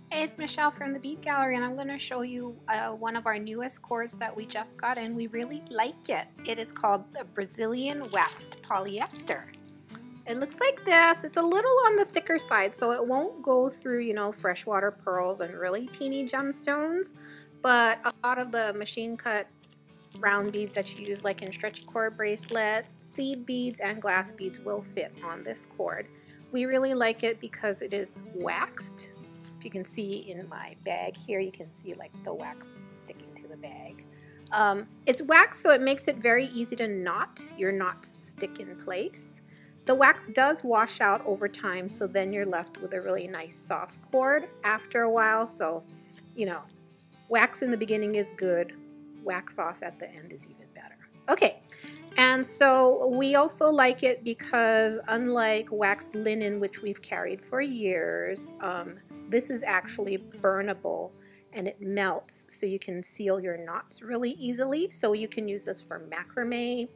Hey, it's Michelle from the Bead Gallery, and I'm going to show you one of our newest cords that we just got, and we really like it. It is called the Brazilian waxed polyester. It looks like this. It's a little on the thicker side, so it won't go through, you know, freshwater pearls and really teeny gemstones, but a lot of the machine cut round beads that you use, like in stretchy cord bracelets, seed beads, and glass beads will fit on this cord. We really like it because it is waxed. If you can see in my bag here, you can see like the wax sticking to the bag. It's waxed, so it makes it very easy to knot. Your knots stick in place. The wax does wash out over time, so then you're left with a really nice soft cord after a while. So, you know, wax in the beginning is good. Wax off at the end is even better. Okay, and so we also like it because unlike waxed linen, which we've carried for years, this is actually burnable and it melts, so you can seal your knots really easily. So you can use this for macrame,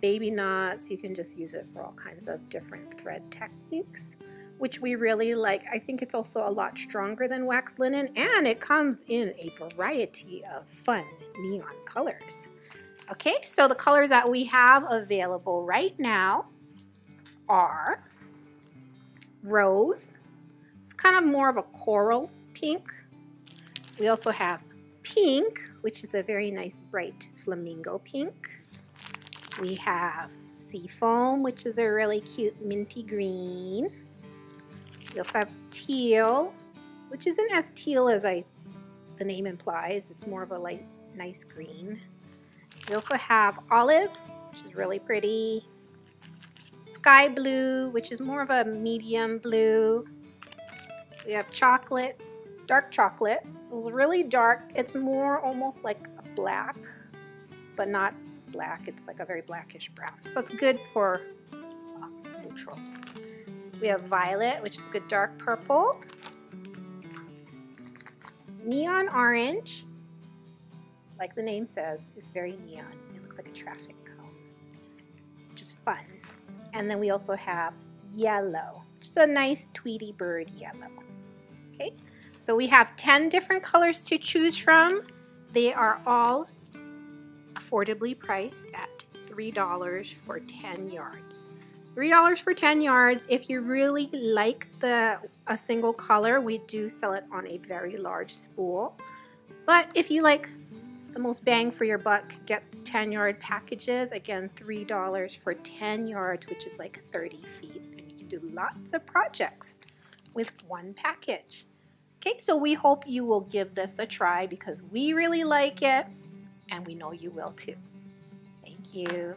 baby knots. You can just use it for all kinds of different thread techniques, which we really like. I think it's also a lot stronger than waxed linen, and it comes in a variety of fun neon colors. Okay, so the colors that we have available right now are rose. It's kind of more of a coral pink. We also have pink, which is a very nice bright flamingo pink. We have seafoam, which is a really cute minty green. We also have teal, which isn't as teal as the name implies. It's more of a light, nice green. We also have olive, which is really pretty. Sky blue, which is more of a medium blue. We have chocolate, dark chocolate. It's really dark. It's more almost like a black, but not black. It's like a very blackish brown. So it's good for neutrals. We have violet, which is a good dark purple. Neon orange, like the name says, is very neon. It looks like a traffic cone, which is fun. And then we also have yellow, which is a nice Tweety bird yellow. Okay, so we have 10 different colors to choose from. They are all affordably priced at $3 for 10 yards. $3 for 10 yards. If you really like a single color, we do sell it on a very large spool. But if you like the most bang for your buck, get the 10-yard packages. Again, $3 for 10 yards, which is like 30 feet. And you can do lots of projects with one package. Okay, so we hope you will give this a try because we really like it and we know you will too. Thank you.